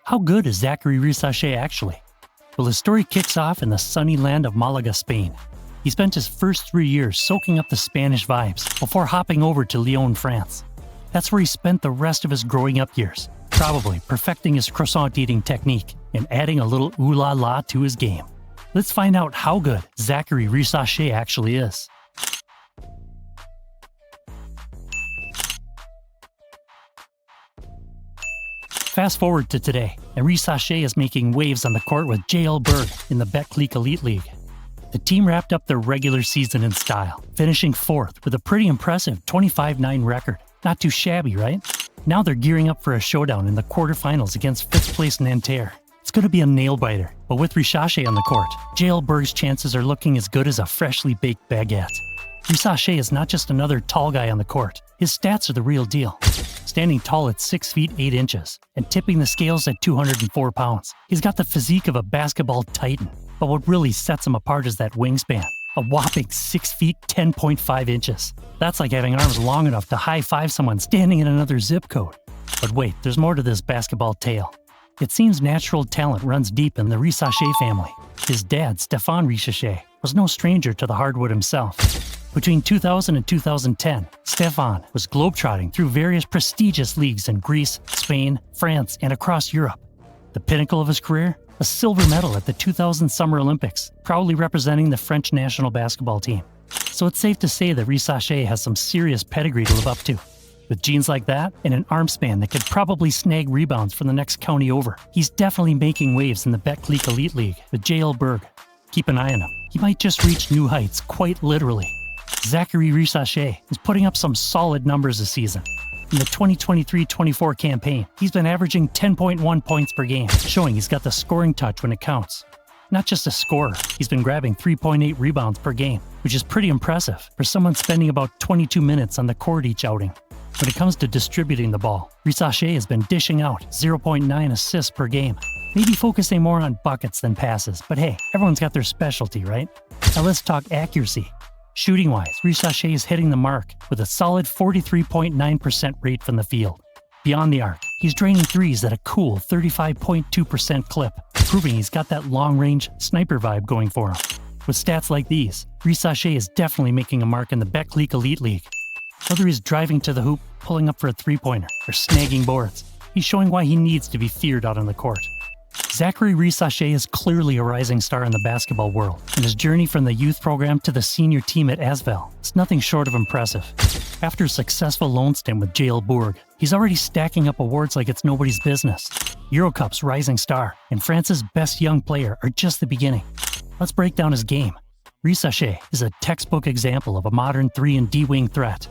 How good is Zaccharie Risacher actually? Well, his story kicks off in the sunny land of Malaga, Spain. He spent his first 3 years soaking up the Spanish vibes before hopping over to Lyon, France. That's where he spent the rest of his growing up years, probably perfecting his croissant eating technique and adding a little ooh la la to his game. Let's find out how good Zaccharie Risacher actually is. Fast forward to today, and Risacher is making waves on the court with JL Berg in the Betclic Elite League. The team wrapped up their regular season in style, finishing 4th with a pretty impressive 25-9 record. Not too shabby, right? Now they're gearing up for a showdown in the quarterfinals against 5th place Nanterre. It's going to be a nail-biter, but with Risacher on the court, JL Berg's chances are looking as good as a freshly baked baguette. Risacher is not just another tall guy on the court. His stats are the real deal. Standing tall at 6 feet 8 inches and tipping the scales at 204 pounds, he's got the physique of a basketball titan. But what really sets him apart is that wingspan, a whopping 6 feet 10.5 inches. That's like having arms long enough to high-five someone standing in another zip code. But wait, there's more to this basketball tale. It seems natural talent runs deep in the Risacher family. His dad, Stéphane Risacher, was no stranger to the hardwood himself. Between 2000 and 2010, Stéphane was globetrotting through various prestigious leagues in Greece, Spain, France, and across Europe. The pinnacle of his career? A silver medal at the 2000 Summer Olympics, proudly representing the French national basketball team. So it's safe to say that Risacher has some serious pedigree to live up to. With genes like that and an arm span that could probably snag rebounds from the next county over, he's definitely making waves in the Betclic Elite League with JL Berg. Keep an eye on him. He might just reach new heights, quite literally. Zaccharie Risacher is putting up some solid numbers this season. In the 2023-24 campaign, he's been averaging 10.1 points per game, showing he's got the scoring touch when it counts. Not just a scorer, he's been grabbing 3.8 rebounds per game, which is pretty impressive for someone spending about 22 minutes on the court each outing. When it comes to distributing the ball, Risacher has been dishing out 0.9 assists per game, maybe focusing more on buckets than passes, but hey, everyone's got their specialty, right? Now let's talk accuracy. Shooting-wise, Risacher is hitting the mark with a solid 43.9% rate from the field. Beyond the arc, he's draining threes at a cool 35.2% clip, proving he's got that long-range sniper vibe going for him. With stats like these, Risacher is definitely making a mark in the Betclic Elite League. Whether he's driving to the hoop, pulling up for a three-pointer, or snagging boards, he's showing why he needs to be feared out on the court. Zaccharie Risacher is clearly a rising star in the basketball world, and his journey from the youth program to the senior team at Asvel is nothing short of impressive. After a successful loan stint with JL Berg, he's already stacking up awards like it's nobody's business. Eurocup's rising star and France's best young player are just the beginning. Let's break down his game. Risacher is a textbook example of a modern 3-and-D wing threat.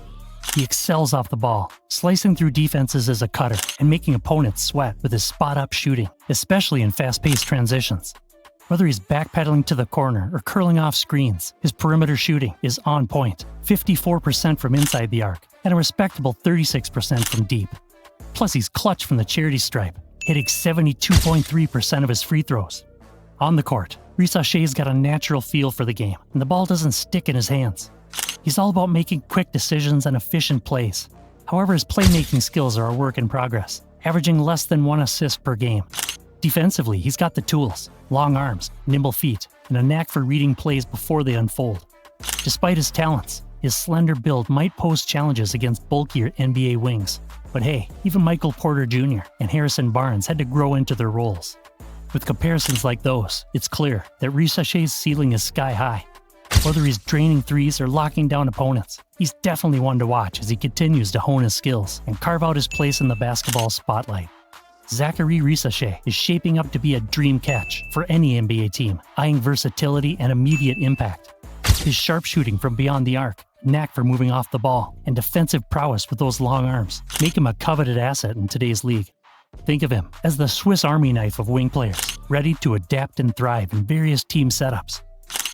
He excels off the ball, slicing through defenses as a cutter and making opponents sweat with his spot-up shooting, especially in fast-paced transitions. Whether he's backpedaling to the corner or curling off screens, his perimeter shooting is on point, 54% from inside the arc and a respectable 36% from deep. Plus he's clutch from the charity stripe, hitting 72.3% of his free throws. On the court, Risacher's got a natural feel for the game, and the ball doesn't stick in his hands. He's all about making quick decisions and efficient plays. However, his playmaking skills are a work in progress, averaging less than 1 assist per game. Defensively, he's got the tools, long arms, nimble feet, and a knack for reading plays before they unfold. Despite his talents, his slender build might pose challenges against bulkier NBA wings. But hey, even Michael Porter Jr. and Harrison Barnes had to grow into their roles. With comparisons like those, it's clear that Risacher's ceiling is sky high. Whether he's draining threes or locking down opponents, he's definitely one to watch as he continues to hone his skills and carve out his place in the basketball spotlight. Zaccharie Risacher is shaping up to be a dream catch for any NBA team, eyeing versatility and immediate impact. His sharpshooting from beyond the arc, knack for moving off the ball, and defensive prowess with those long arms make him a coveted asset in today's league. Think of him as the Swiss Army knife of wing players, ready to adapt and thrive in various team setups.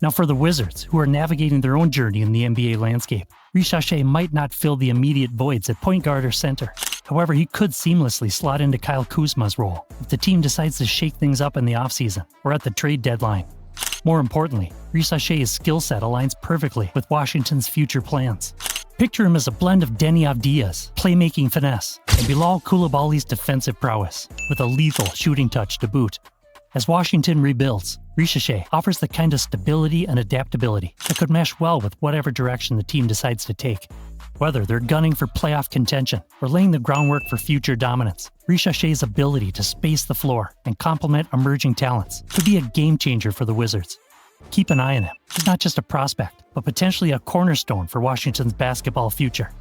Now for the Wizards, who are navigating their own journey in the NBA landscape, Risacher might not fill the immediate voids at point guard or center. However, he could seamlessly slot into Kyle Kuzma's role if the team decides to shake things up in the offseason or at the trade deadline. More importantly, Risacher's skill set aligns perfectly with Washington's future plans. Picture him as a blend of Deni Avdia's playmaking finesse and Bilal Koulibaly's defensive prowess, with a lethal shooting touch to boot. As Washington rebuilds, Risacher offers the kind of stability and adaptability that could mesh well with whatever direction the team decides to take. Whether they're gunning for playoff contention or laying the groundwork for future dominance, Risacher's ability to space the floor and complement emerging talents could be a game changer for the Wizards. Keep an eye on him. He's not just a prospect, but potentially a cornerstone for Washington's basketball future.